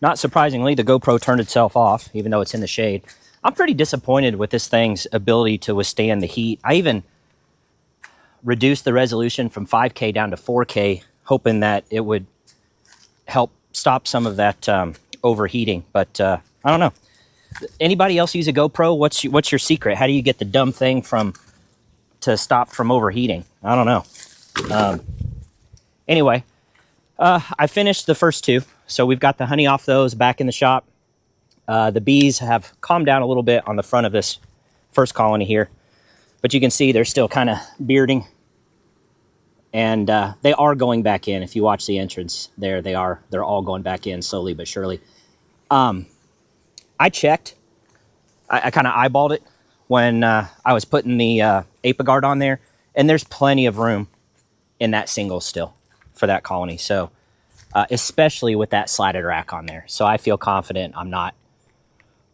not surprisingly, the GoPro turned itself off, even though it's in the shade. I'm pretty disappointed with this thing's ability to withstand the heat. I even reduced the resolution from 5K down to 4K, hoping that it would help stop some of that overheating. But I don't know. Anybody else use a GoPro? What's your secret? How do you get the dumb thing to stop from overheating? I don't know. Anyway, I finished the first two. So we've got the honey off those back in the shop. The bees have calmed down a little bit on the front of this first colony here. But you can see they're still kind of bearding. And they are going back in. If you watch the entrance there, they're all going back in slowly but surely. I checked. I kind of eyeballed it when I was putting the ApiGuard on there. And there's plenty of room in that single still for that colony. So especially with that slatted rack on there. So I feel confident I'm not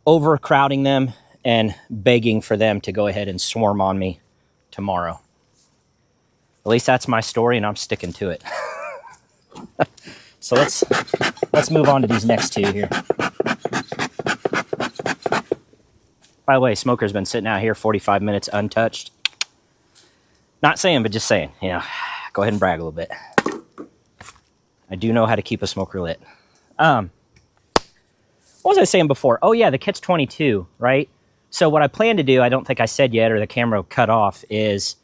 overcrowding them and begging for them to go ahead and swarm on me tomorrow. At least that's my story, and I'm sticking to it. So let's move on to these next two here. By the way, Smoker's been sitting out here 45 minutes untouched. Not saying, but just saying, you know, go ahead and brag a little bit. I do know how to keep a smoker lit. What was I saying before? Oh yeah, the Catch-22, right? So what I plan to do, I don't think I said yet, or the camera cut off, is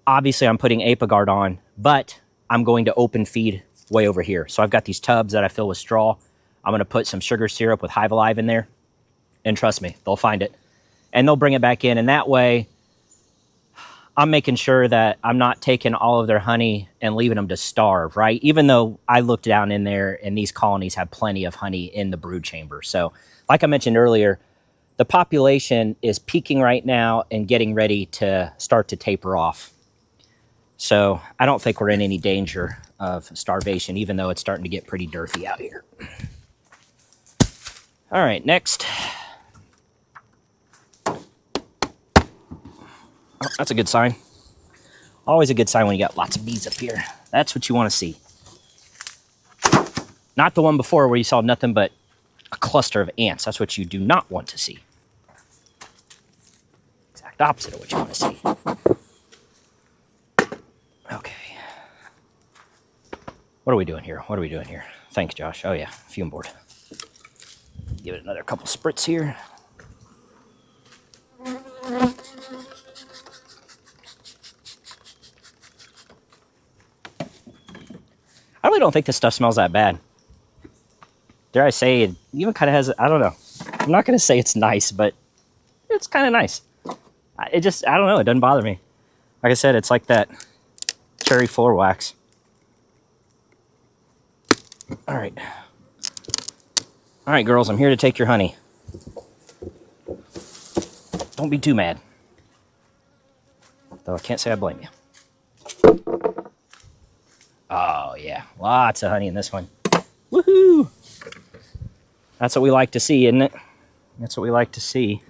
obviously I'm putting ApiGuard on, but I'm going to open feed way over here. So I've got these tubs that I fill with straw. I'm going to put some sugar syrup with Hive Alive in there. And trust me, they'll find it. And they'll bring it back in. And that way, I'm making sure that I'm not taking all of their honey and leaving them to starve, right? Even though I looked down in there and these colonies have plenty of honey in the brood chamber. So like I mentioned earlier, the population is peaking right now and getting ready to start to taper off. So I don't think we're in any danger of starvation, even though it's starting to get pretty dirty out here. All right, next. Oh, that's a good sign. Always a good sign when you got lots of bees up here. That's what you want to see. Not the one before where you saw nothing but a cluster of ants. That's what you do not want to see. Exact opposite of what you want to see. Okay. What are we doing here? What are we doing here? Thanks, Josh. Oh, yeah. Fume board. Give it another couple spritz here. I really don't think this stuff smells that bad. Dare I say, it even kind of has, I don't know. I'm not going to say it's nice, but it's kind of nice. It just, I don't know, it doesn't bother me. Like I said, it's like that cherry floor wax. All right. All right, girls, I'm here to take your honey. Don't be too mad. Though I can't say I blame you. Oh, yeah. Lots of honey in this one. Woohoo! That's what we like to see, isn't it? That's what we like to see.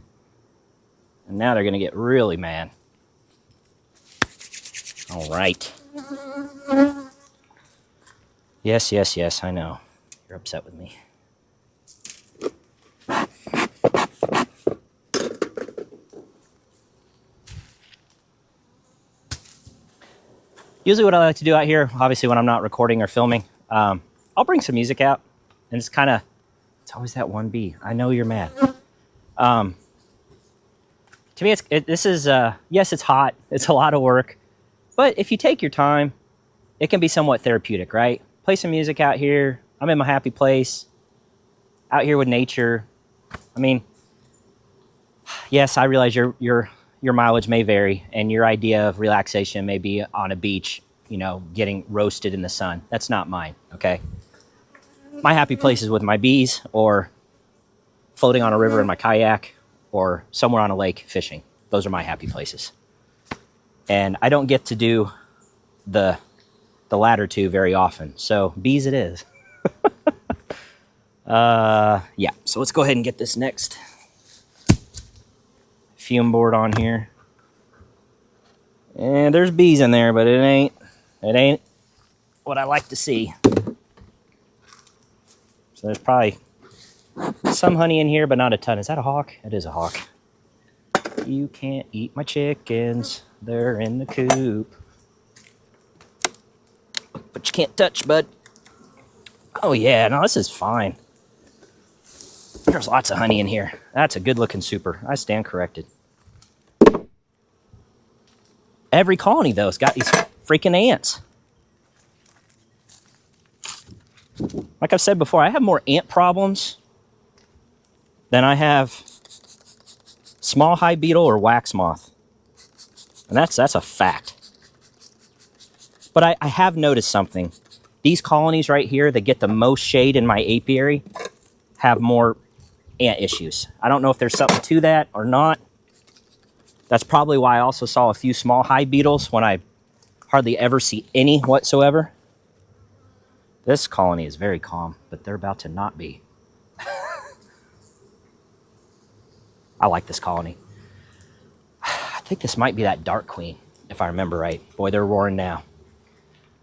And now they're going to get really mad. All right. Yes, yes, yes, I know. You're upset with me. Usually what I like to do out here, obviously when I'm not recording or filming, I'll bring some music out and just kind of, it's always that one bee. I know you're mad. To me, this is, yes, it's hot. It's a lot of work. But if you take your time, it can be somewhat therapeutic, right? Play some music out here. I'm in my happy place. Out here with nature. I mean, yes, I realize your mileage may vary and your idea of relaxation may be on a beach, you know, getting roasted in the sun. That's not mine, okay? My happy place is with my bees or floating on a river in my kayak or somewhere on a lake fishing. Those are my happy places. And I don't get to do the latter two very often. So bees it is. Yeah, so let's go ahead and get this next fume board on here. And there's bees in there, but it ain't what I like to see. So there's probably some honey in here, but not a ton. Is that a hawk? It is a hawk. You can't eat my chickens. They're in the coop. But you can't touch, bud. Oh, yeah. No, this is fine. There's lots of honey in here. That's a good-looking super. I stand corrected. Every colony, though, has got these freaking ants. Like I've said before, I have more ant problems than I have small hive beetle or wax moth. And that's a fact. But I have noticed something. These colonies right here that get the most shade in my apiary have more ant issues. I don't know if there's something to that or not. That's probably why I also saw a few small hive beetles when I hardly ever see any whatsoever. This colony is very calm, but they're about to not be. I like this colony. I think this might be that dark queen, if I remember right. Boy, they're roaring now.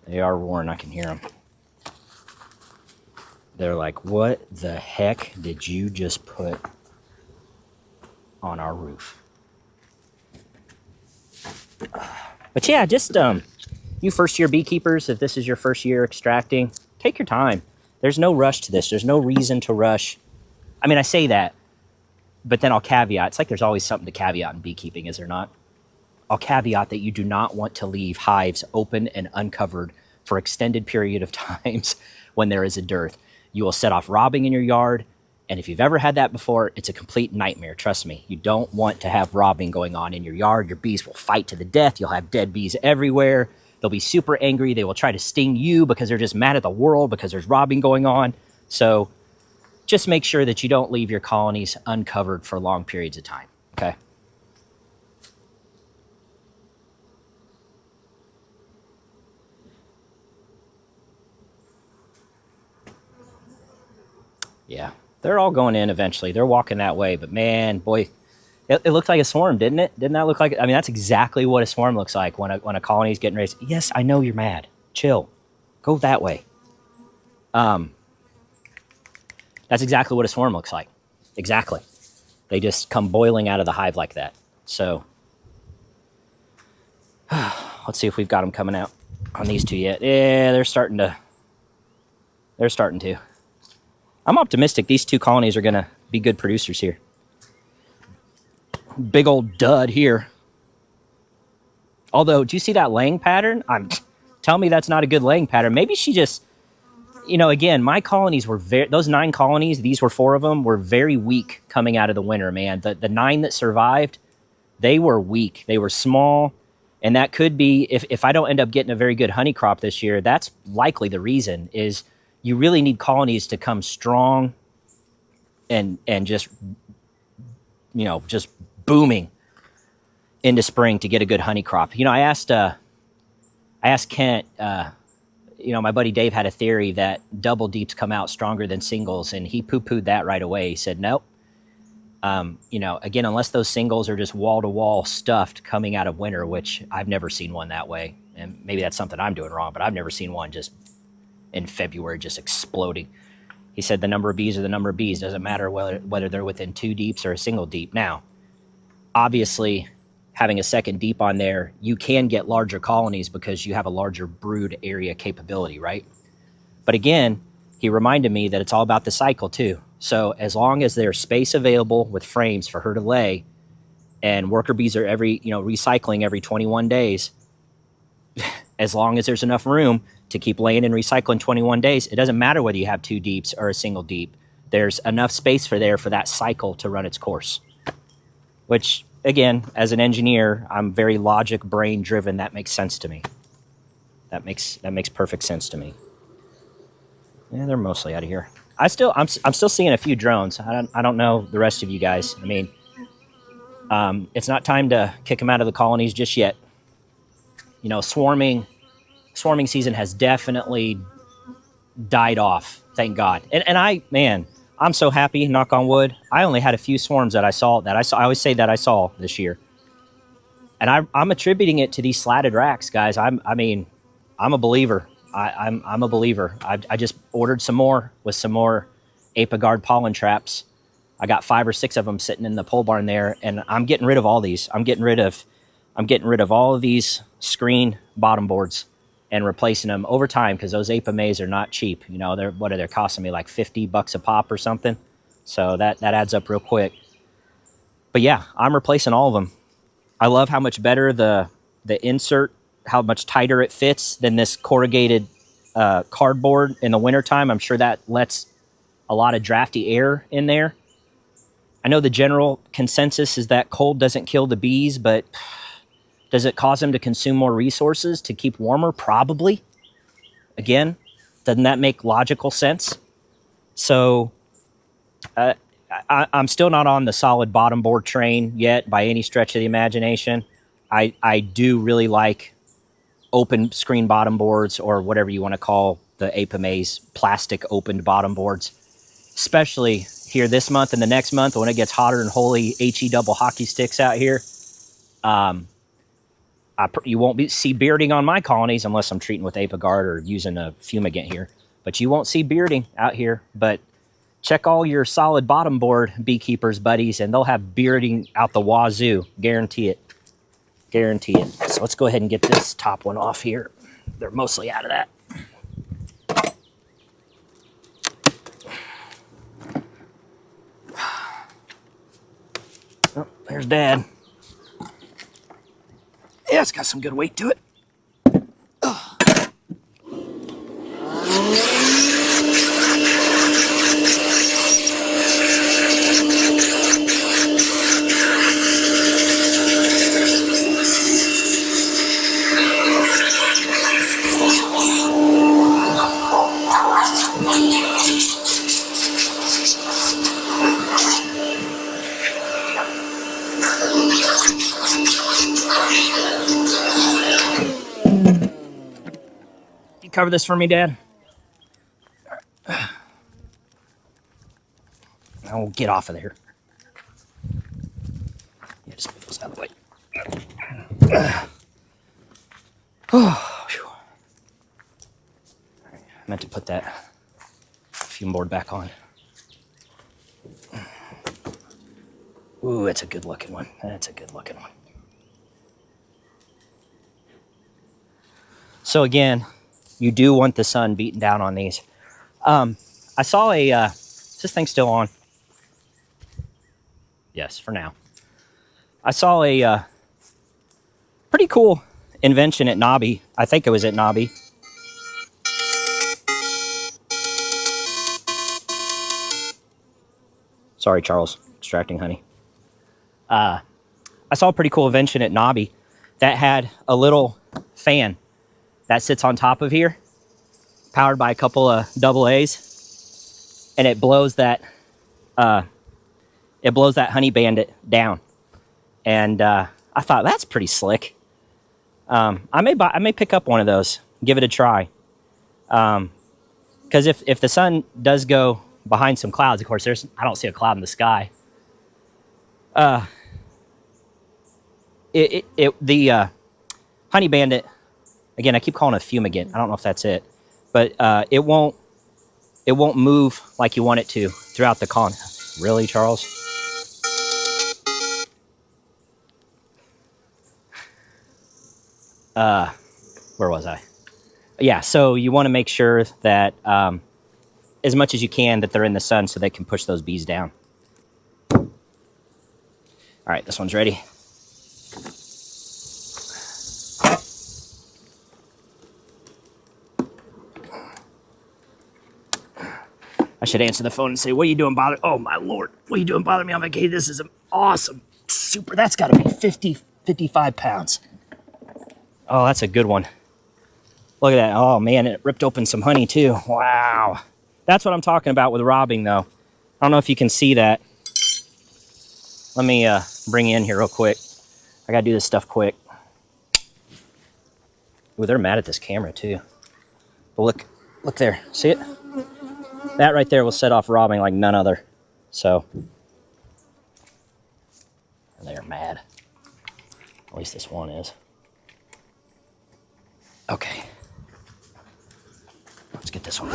They are roaring. I can hear them. They're like, what the heck did you just put on our roof? But yeah, just you first-year beekeepers, if this is your first year extracting, take your time. There's no rush to this. There's no reason to rush. I mean, I say that, but then I'll caveat. It's like there's always something to caveat in beekeeping, is there not? I'll caveat that you do not want to leave hives open and uncovered for extended period of times when there is a dearth. You will set off robbing in your yard, and if you've ever had that before, it's a complete nightmare. Trust me, you don't want to have robbing going on in your yard. Your bees will fight to the death. You'll have dead bees everywhere. They'll be super angry. They will try to sting you because they're just mad at the world because there's robbing going on. So just make sure that you don't leave your colonies uncovered for long periods of time, okay? Yeah, they're all going in eventually. They're walking that way, but man, boy, it looked like a swarm, didn't it? Didn't that look like? I mean, that's exactly what a swarm looks like when a colony is getting raised. Yes, I know you're mad. Chill. Go that way. That's exactly what a swarm looks like. Exactly. They just come boiling out of the hive like that. So let's see if we've got them coming out on these two yet. Yeah, they're starting to. I'm optimistic these two colonies are going to be good producers here. Big old dud here. Although, do you see that laying pattern? Tell me that's not a good laying pattern. Maybe she just, again, my colonies were those 9 colonies, these were 4 of them, were very weak coming out of the winter, man. The 9 that survived, they were weak. They were small. And that could be, if I don't end up getting a very good honey crop this year, that's likely the reason, is you really need colonies to come strong and just, just booming into spring to get a good honey crop. I asked Kent, my buddy Dave had a theory that double deeps come out stronger than singles, and he poo-pooed that right away. He said, nope. Again, unless those singles are just wall-to-wall stuffed coming out of winter, which I've never seen one that way, and maybe that's something I'm doing wrong, but I've never seen one just in February just exploding. He said the number of bees are the number of bees. Doesn't matter whether they're within 2 deeps or a single deep. Now, obviously, having a second deep on there, you can get larger colonies because you have a larger brood area capability, right? But again, he reminded me that it's all about the cycle too. So as long as there's space available with frames for her to lay, and worker bees are recycling every 21 days, as long as there's enough room to keep laying and recycling 21 days, it doesn't matter whether you have 2 deeps or a single deep. There's enough space for that cycle to run its course. Which, again, as an engineer, I'm very logic, brain driven. That makes sense to me. That makes perfect sense to me. Yeah, they're mostly out of here. I'm still seeing a few drones. I don't know the rest of you guys. I mean, it's not time to kick them out of the colonies just yet. Swarming season has definitely died off, thank God. And I'm so happy, knock on wood. I only had a few swarms that I saw. I always say that I saw this year. And I'm attributing it to these slatted racks, guys. I'm a believer. I'm a believer. I just ordered some more with some more ApiGuard pollen traps. I got 5 or 6 of them sitting in the pole barn there, and I'm getting rid of all these. I'm getting rid of all of these screen bottom boards and replacing them over time, because those ApiMays are not cheap. You know, they're costing me like $50 a pop or something. So that adds up real quick. But yeah, I'm replacing all of them. I love how much better the insert, how much tighter it fits than this corrugated cardboard in the wintertime. I'm sure that lets a lot of drafty air in there. I know the general consensus is that cold doesn't kill the bees, but does it cause them to consume more resources to keep warmer? Probably. Again, doesn't that make logical sense? So I'm still not on the solid bottom board train yet by any stretch of the imagination. I do really like open screen bottom boards, or whatever you want to call the ApiMays, plastic opened bottom boards, especially here this month and the next month when it gets hotter than holy HE double hockey sticks out here. You won't see bearding on my colonies unless I'm treating with ApiGuard or using a fumigant here. But you won't see bearding out here. But check all your solid bottom board beekeepers, buddies, and they'll have bearding out the wazoo. Guarantee it. Guarantee it. So let's go ahead and get this top one off here. They're mostly out of that. Oh, there's Dad. Yeah, it's got some good weight to it. Cover this for me, Dad. I'll get off of there. Yeah, just move those out of the way. Oh, I meant to put that fume board back on. Ooh, that's a good looking one. That's a good looking one. So again, you do want the sun beating down on these. I saw is this thing still on? Yes, for now. I saw a pretty cool invention at Nobby. I think it was at Nobby. Sorry, Charles, extracting honey. I saw a pretty cool invention at Nobby that had a little fan that sits on top of here, powered by a couple of AA's, and it blows that honey bandit down. And I thought, that's pretty slick. I may pick up one of those, give it a try. Because if the sun does go behind some clouds, of course, I don't see a cloud in the sky. The honey bandit. Again, I keep calling it a fumigant. I don't know if that's it, but it won't move like you want it to throughout the colony. Really, Charles? Where was I? Yeah, so you want to make sure that as much as you can that they're in the sun so they can push those bees down. All right, this one's ready. I should answer the phone and say, what are you doing bother? Oh, my Lord. What are you doing bothering me on vacation? This is awesome. Super. That's got to be 50, 55 pounds. Oh, that's a good one. Look at that. Oh, man, it ripped open some honey, too. Wow. That's what I'm talking about with robbing, though. I don't know if you can see that. Let me bring you in here real quick. I got to do this stuff quick. Ooh, they're mad at this camera, too. But look there. See it? That right there will set off robbing like none other. So, they're mad. At least this one is. Okay. Let's get this one.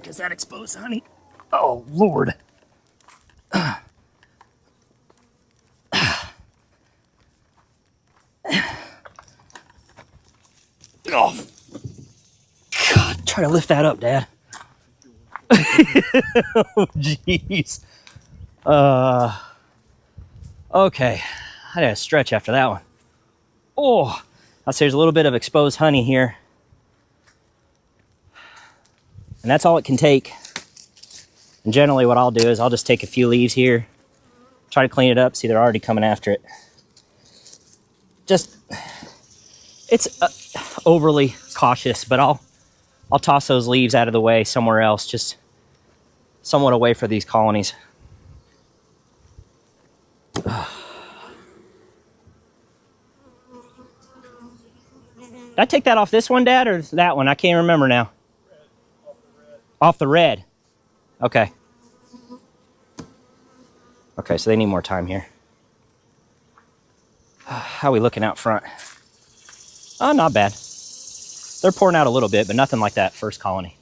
frick is that exposed honey? Oh, Lord. Oh, God, try to lift that up, Dad. Oh, jeez. Okay, I had to stretch after that one. Oh, I'll say there's a little bit of exposed honey here. And that's all it can take. And generally what I'll do is I'll just take a few leaves here, try to clean it up. See, they're already coming after it. Just, it's overly cautious, but I'll toss those leaves out of the way somewhere else, just somewhat away from these colonies. Did I take that off this one, Dad, or that one? I can't remember now. Off the red. Okay. Okay, so they need more time here. How are we looking out front? Oh, not bad. They're pouring out a little bit, but nothing like that first colony.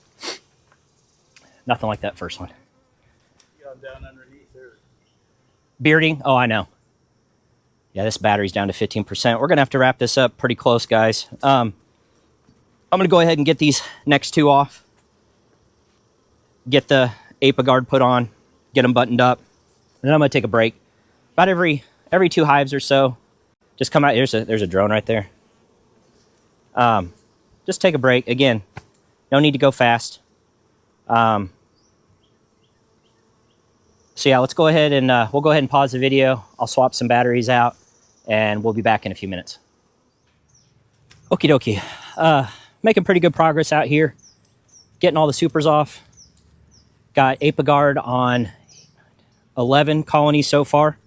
Nothing like that first one. Down underneath there. Bearding? Oh, I know. Yeah, this battery's down to 15%. We're going to have to wrap this up pretty close, guys. I'm going to go ahead and get these next two off. Get the ApiGuard put on. Get them buttoned up. And then I'm going to take a break. About every 2 hives or so. Just come out. There's a drone right there. Just take a break. Again, no need to go fast. So yeah, let's go ahead and we'll go ahead and pause the video. I'll swap some batteries out and we'll be back in a few minutes. Okie dokie. Making pretty good progress out here. Getting all the supers off. Got ApiGuard on 11 colonies so far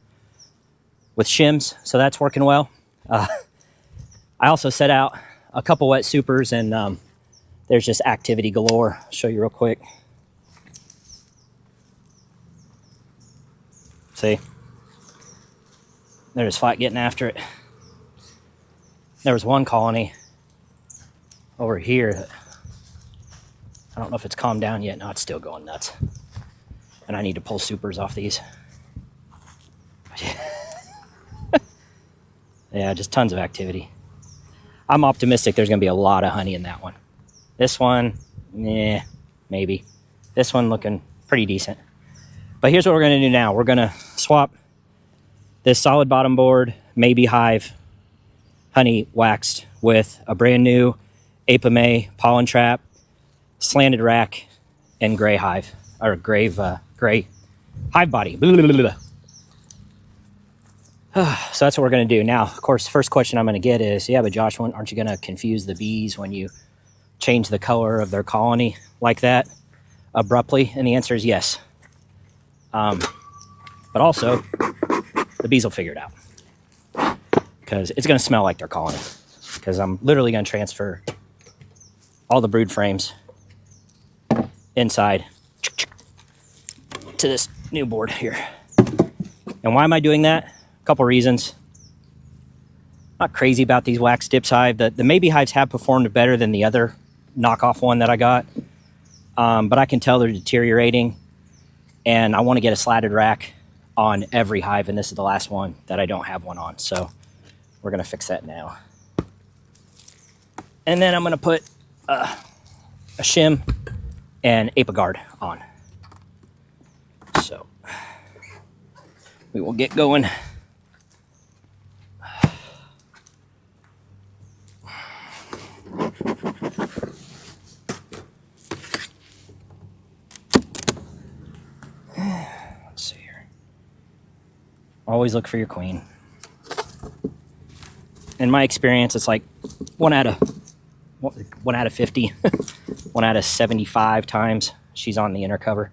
with shims, so that's working well. I also set out a couple wet supers and there's just activity galore. I'll show you real quick. See? They're just flat getting after it. There was one colony over here that I don't know if it's calmed down yet. No, it's still going nuts. And I need to pull supers off these. Yeah, just tons of activity. I'm optimistic there's going to be a lot of honey in that one. This one, maybe. This one looking pretty decent. But here's what we're going to do now. We're going to swap this solid bottom board, maybe hive, honey waxed with a brand new Apame pollen trap, slanted rack, and gray hive, or gray hive body. Blah, blah, blah, blah. So that's what we're going to do. Now, of course, the first question I'm going to get is, yeah, but Josh, aren't you going to confuse the bees when you change the color of their colony like that abruptly? And the answer is yes. But also, the bees will figure it out. Because it's going to smell like their colony. Because I'm literally going to transfer all the brood frames inside to this new board here. And why am I doing that? A couple reasons. Not crazy about these wax dips hive. The maybe hives have performed better than the other knockoff one that I got. But I can tell they're deteriorating. And I want to get a slatted rack on every hive. And this is the last one that I don't have one on. So we're going to fix that now. And then I'm going to put a shim and ApiGuard on. So we will get going. Let's see here. Always look for your queen. In my experience, it's like 1 out of 50, 1 out of 75 times she's on the inner cover.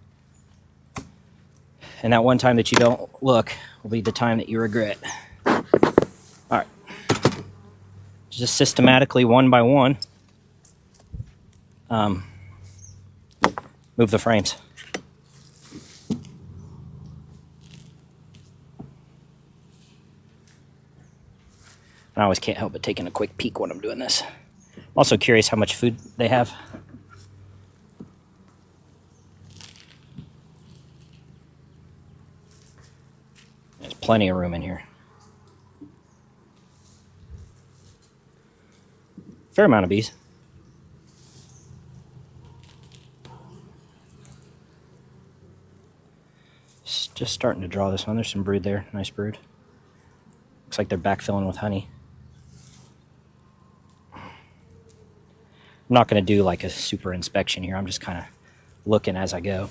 And that one time that you don't look will be the time that you regret. All right. Just systematically, one by one, move the frames. I always can't help but taking a quick peek when I'm doing this. I'm also curious how much food they have. plenty of room in here. Fair amount of bees. Just starting to draw this one. There's some brood there. Nice brood. Looks like they're backfilling with honey. I'm not going to do like a super inspection here. I'm just kind of looking as I go.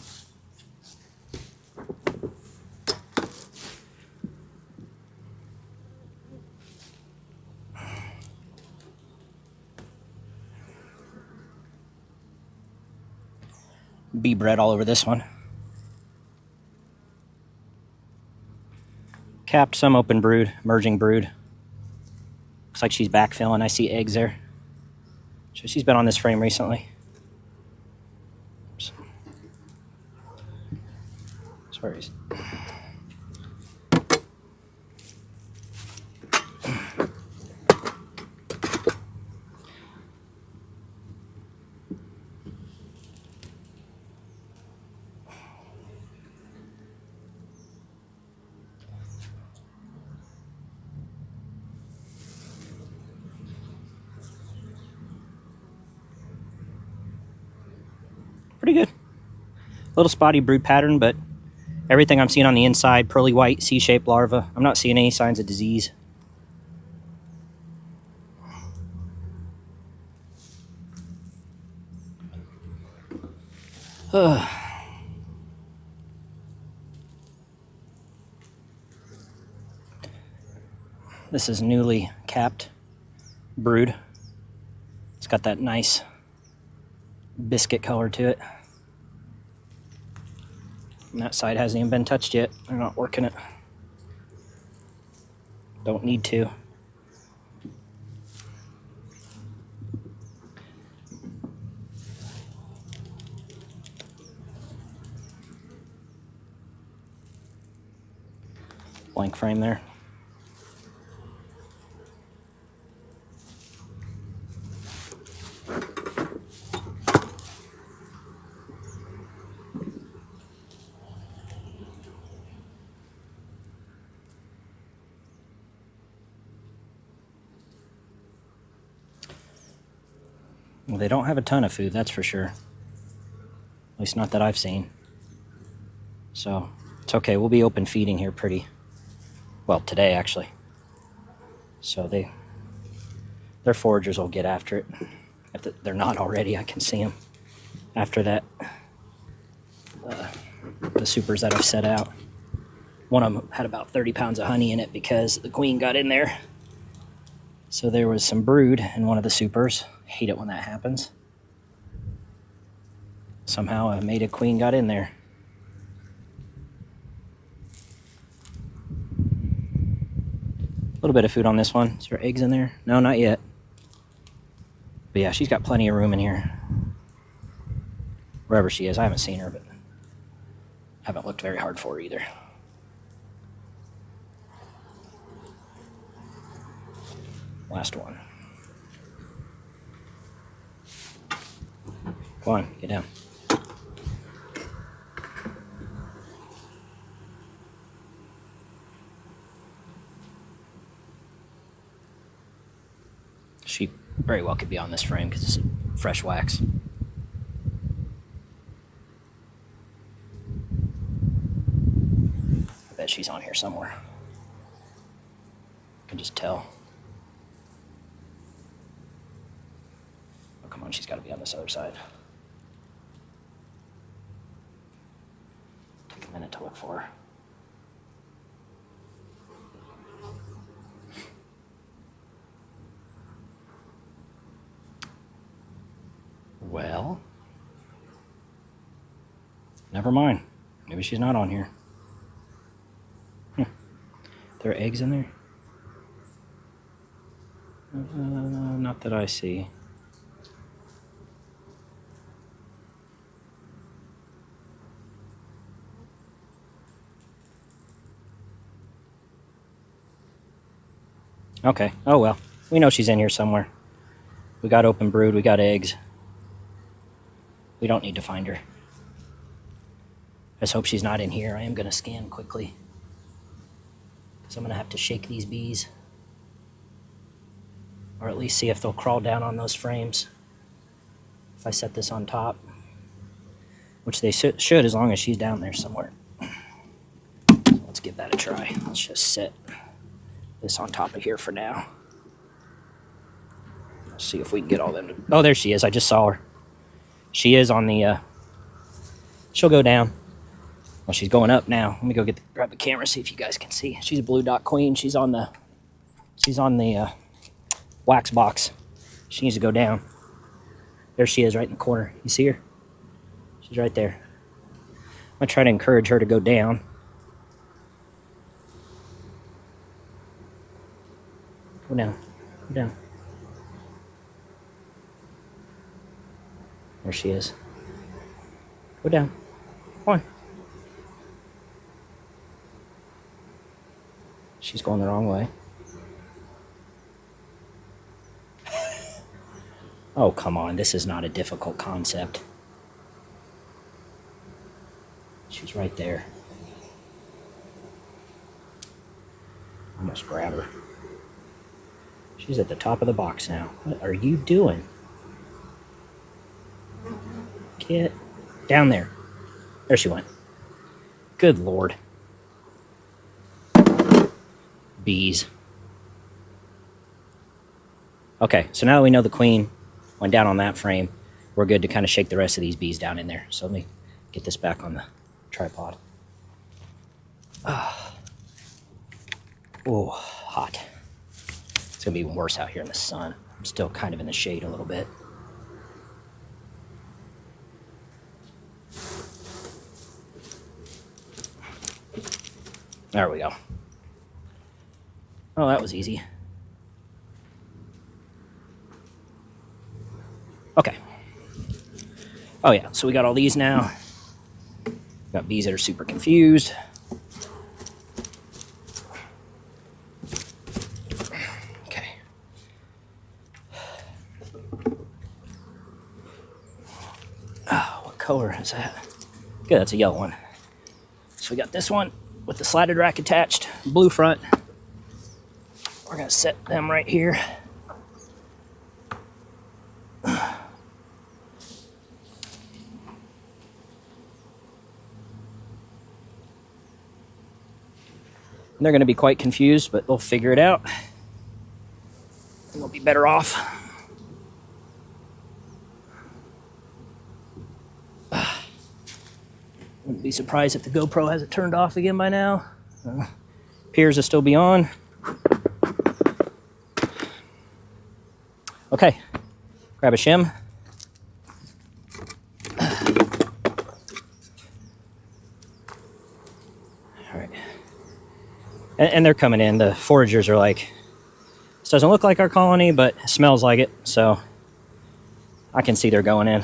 Bee bread all over this one. Capped, some open brood, merging brood. Looks like she's backfilling. I see eggs there. So she's been on this frame recently. Oops. Sorry. Pretty good. Little spotty brood pattern, but everything I'm seeing on the inside, pearly white, C-shaped larva. I'm not seeing any signs of disease. This is newly capped brood. It's got that nice biscuit color to it. And that side hasn't even been touched yet. They're not working it. Don't need to. Blank frame there. Well, they don't have a ton of food, that's for sure. At least not that I've seen. So, it's okay. We'll be open feeding here pretty well today, actually. So their foragers will get after it. If they're not already, I can see them after that. The supers that I've set out. One of them had about 30 pounds of honey in it because the queen got in there. So there was some brood in one of the supers. Hate it when that happens. Somehow a mated queen got in there. A little bit of food on this one. Is there eggs in there? No, not yet. But yeah, she's got plenty of room in here. Wherever she is. I haven't seen her, but haven't looked very hard for her either. Last one. Come on, get down. She very well could be on this frame because it's fresh wax. I bet she's on here somewhere. I can just tell. Oh, come on, she's got to be on this other side. Take a minute to look for her. Well, never mind. Maybe she's not on here. There are eggs in there? Not that I see. Okay. Oh well. We know she's in here somewhere. We got open brood. We got eggs. We don't need to find her. Let's hope she's not in here. I am going to scan quickly. So I'm going to have to shake these bees. Or at least see if they'll crawl down on those frames. If I set this on top. Which they should as long as she's down there somewhere. So let's give that a try. Let's just set this on top of here for now. Let's see if we can get all them to... Oh, there she is. I just saw her. She is on the... She'll go down. Well, she's going up now. Let me go grab the camera, see if you guys can see. She's a blue dot queen. She's on the wax box. She needs to go down. There she is, right in the corner. You see her? She's right there. I'm going to try to encourage her to go down. Go down. Go down. There she is. Go down. Come on. She's going the wrong way. Oh, come on. This is not a difficult concept. She's right there. Almost grab her. She's at the top of the box now. What are you doing? Get down there. There she went. Good Lord. Bees. Okay, so now that we know the queen went down on that frame, we're good to kind of shake the rest of these bees down in there. So let me get this back on the tripod. Oh, hot. It's going to be even worse out here in the sun. I'm still kind of in the shade a little bit. There we go. Oh, that was easy. Okay. Oh yeah, so we got all these now. Got bees that are super confused. Okay. Oh, what color is that? Good, that's a yellow one. So we got this one with the slatted rack attached, blue front. We're gonna set them right here. And they're going to be quite confused, but they'll figure it out. And they'll be better off. Wouldn't be surprised if the GoPro has it turned off again by now. Appears to still be on. Okay, grab a shim. And they're coming in. The foragers are like, this doesn't look like our colony, but it smells like it. So I can see they're going in.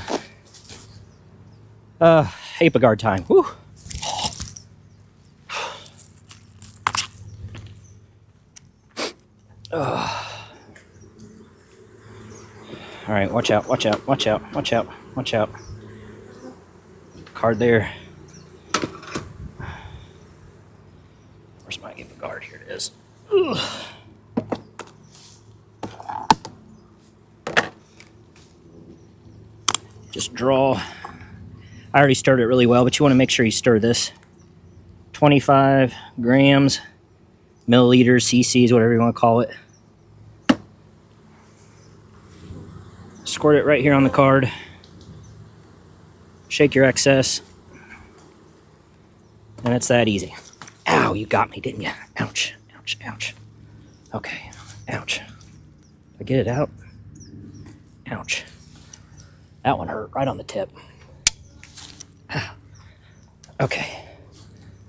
ApiGuard time. Woo. All right, watch out, watch out, watch out, watch out, watch out. Card there. Where's my ApiGuard? Here it is. Ugh. Just draw. I already stirred it really well, but you want to make sure you stir this. 25 grams, milliliters, cc's, whatever you want to call it. Squirt it right here on the card. Shake your excess. And it's that easy. Ow, you got me, didn't you? Ouch, ouch, ouch. Okay, ouch. Did I get it out? Ouch. That one hurt right on the tip. Okay.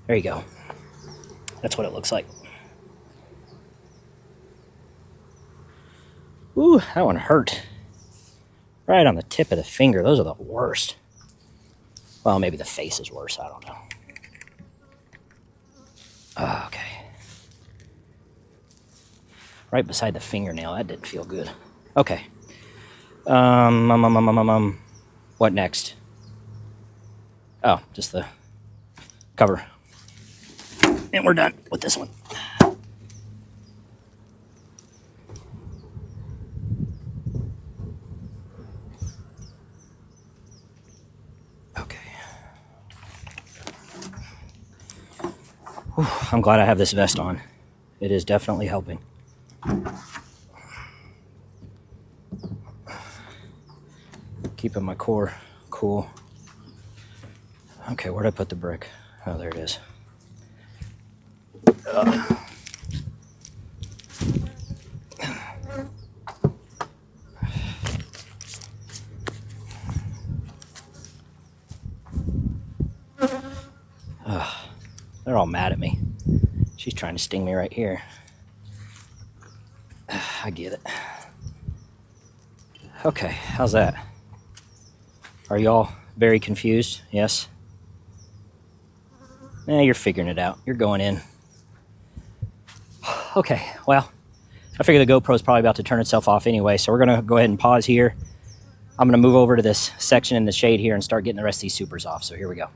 There you go. That's what it looks like. Ooh, that one hurt. Right on the tip of the finger. Those are the worst. Well, maybe the face is worse. I don't know. Okay. Right beside the fingernail. That didn't feel good. Okay. What next? Oh, just the cover. And we're done with this one. Whew, I'm glad I have this vest on. It is definitely helping. Keeping my core cool. Okay, where'd I put the brick? Oh, there it is. They're all mad at me. She's trying to sting me right here. I get it. Okay, how's that? Are y'all very confused? Yes? You're figuring it out. You're going in. Okay, well, I figure the GoPro's probably about to turn itself off anyway, so we're going to go ahead and pause here. I'm going to move over to this section in the shade here and start getting the rest of these supers off, so here we go.